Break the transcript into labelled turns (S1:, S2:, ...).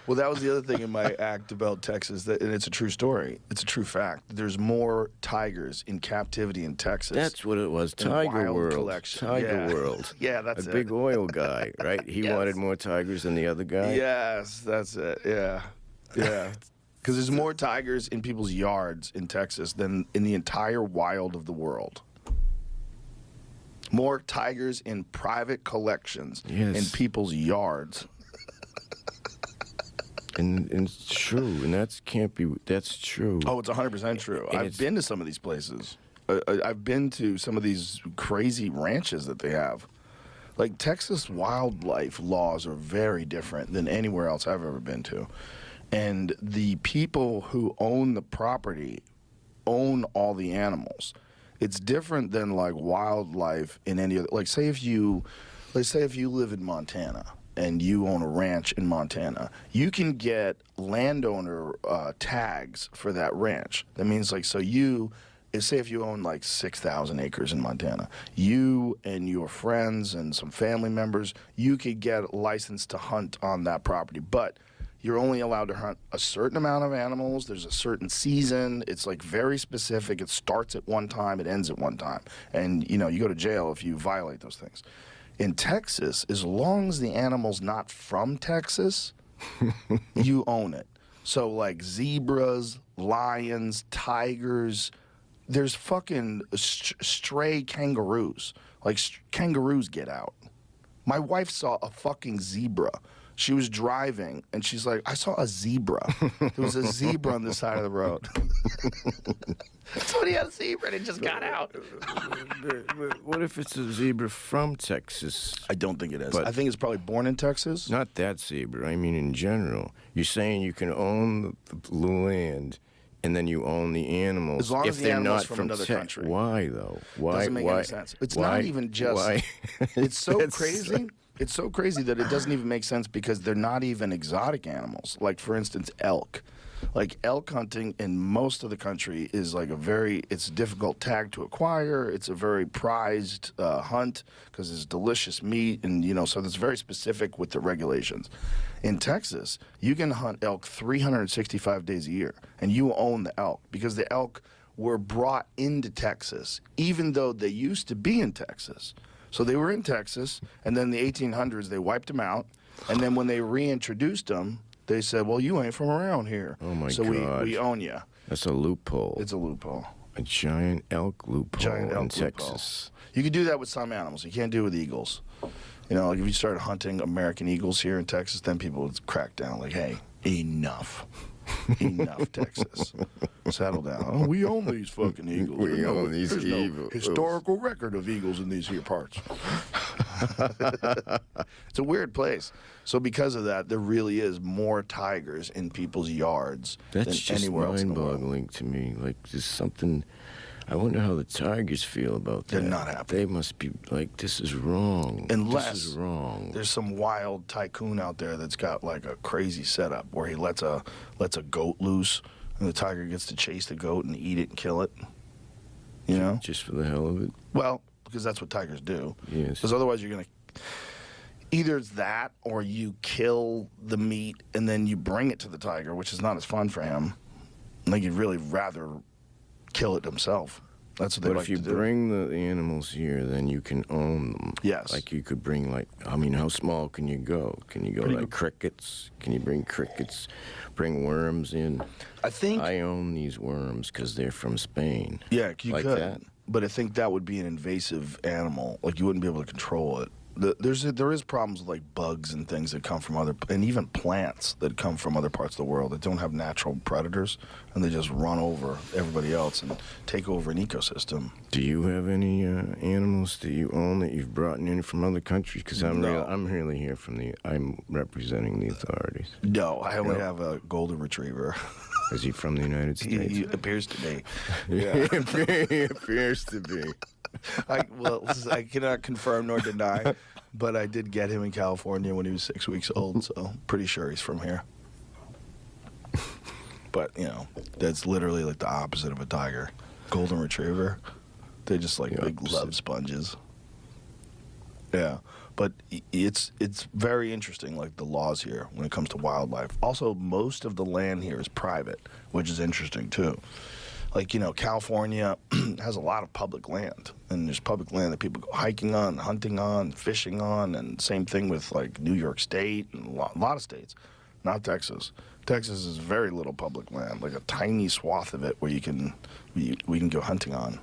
S1: Well, that was the other thing in my act about Texas, and it's a true story. It's a true fact. There's more tigers in captivity in Texas.
S2: That's what it was.
S1: than
S2: Tiger
S1: wild
S2: World.
S1: collection.
S2: Tiger World.
S1: Yeah, that's
S2: a
S1: it.
S2: big oil guy, right? He
S1: Yes.
S2: wanted more tigers than the other guy.
S1: Yes, that's it. Yeah, yeah. Because there's more tigers in people's yards in Texas than in the entire wild of the world. More tigers in private collections in people's yards.
S2: And it's true, and that's true.
S1: Oh, it's 100% true. I've been to some of these places. I've been to some of these crazy ranches that they have. Like, Texas wildlife laws are very different than anywhere else I've ever been to. And the people who own the property own all the animals. It's different than like wildlife in any other. Like, say if you live in Montana and you own a ranch in Montana, you can get landowner tags for that ranch. That means, like, say if you own like 6,000 acres in Montana, you and your friends and some family members, you could get a license to hunt on that property. But you're only allowed to hunt a certain amount of animals. There's a certain season. It's like very specific. It starts at one time. It ends at one time. And, you know, you go to jail if you violate those things. In Texas, as long as the animal's not from Texas, you own it. So, like, zebras, lions, tigers, there's fucking stray kangaroos. Like, kangaroos get out. My wife saw a fucking zebra. She was driving, and she's like, I saw a zebra. There was a zebra on the side of the road. Somebody had a zebra, and it just got out.
S2: But what if it's a zebra from Texas?
S1: I don't think it is.
S2: But
S1: I think it's probably born in Texas.
S2: Not that zebra. I mean, in general. You're saying you can own the land, and then you own the animals
S1: As long
S2: if
S1: as the
S2: they're
S1: animal's
S2: not
S1: from
S2: from
S1: another country.
S2: Why, though? Why?
S1: Doesn't make any sense. It's not even just.
S2: Why?
S1: It's so crazy. It's so crazy that it doesn't even make sense because they're not even exotic animals. Like, for instance, elk. Like, elk hunting in most of the country is like it's a difficult tag to acquire. It's a very prized hunt because it's delicious meat, and, you know, so it's very specific with the regulations. In Texas, you can hunt elk 365 days a year, and you own the elk because the elk were brought into Texas, even though they used to be in Texas. So they were in Texas, and then in the 1800s, they wiped them out. And then when they reintroduced them, they said, well, you ain't from around here.
S2: Oh, my
S1: so
S2: God.
S1: we own you.
S2: That's a loophole.
S1: It's a loophole.
S2: A giant elk loophole in Texas.
S1: You can do that with some animals. You can't do it with eagles. You know, like if you started hunting American eagles here in Texas, then people would crack down like, hey, enough. Enough, Texas. Settle down. Oh, we own these fucking eagles.
S2: We own these eagles.
S1: No historical record of eagles in these here parts. It's a weird place. So because of that, there really is more tigers in people's yards than anywhere else in the world.
S2: That's just mind-boggling to me. Like, there's something. I wonder how the tigers feel about that.
S1: They're not happy.
S2: They must be like, this is wrong.
S1: Unless
S2: this is wrong.
S1: There's some wild tycoon out there that's got like a crazy setup where he lets a goat loose, and the tiger gets to chase the goat and eat it and kill it. You know?
S2: Just for the hell of it?
S1: Well, because that's what tigers do.
S2: Yes.
S1: Because otherwise you're going to... Either it's that, or you kill the meat and then you bring it to the tiger, which is not as fun for him. Like, you'd really rather kill it himself. That's what they like to do.
S2: But if you bring the animals here, then you can own them.
S1: Yes.
S2: Like, you could bring, like, I mean, how small can you go? Can you go,
S1: Pretty
S2: like,
S1: good.
S2: crickets? Can you bring crickets? Bring worms in? I own these worms because they're from Spain.
S1: Yeah, you
S2: like
S1: could.
S2: That.
S1: But I think that would be an invasive animal. Like, you wouldn't be able to control it. There is problems with, like, bugs and things that come from and even plants that come from other parts of the world that don't have natural predators, and they just run over everybody else and take over an ecosystem.
S2: Do you have any animals that you own that you've brought in from other countries? Because I'm really here I'm representing the authorities.
S1: No, I only have a golden retriever.
S2: Is he from the United States?
S1: He appears to be.
S2: Yeah. He appears to be.
S1: I cannot confirm nor deny, but I did get him in California when he was 6 weeks old, so pretty sure he's from here. But, you know, that's literally like the opposite of a tiger. Golden retriever, they're just like big love sponges. Yeah. But it's very interesting, like the laws here when it comes to wildlife. Also, most of the land here is private, which is interesting too. Like, you know, California has a lot of public land, and there's public land that people go hiking on, hunting on, fishing on, and same thing with like New York State and a lot of states. Not Texas. Texas is very little public land, like a tiny swath of it where we can go hunting on.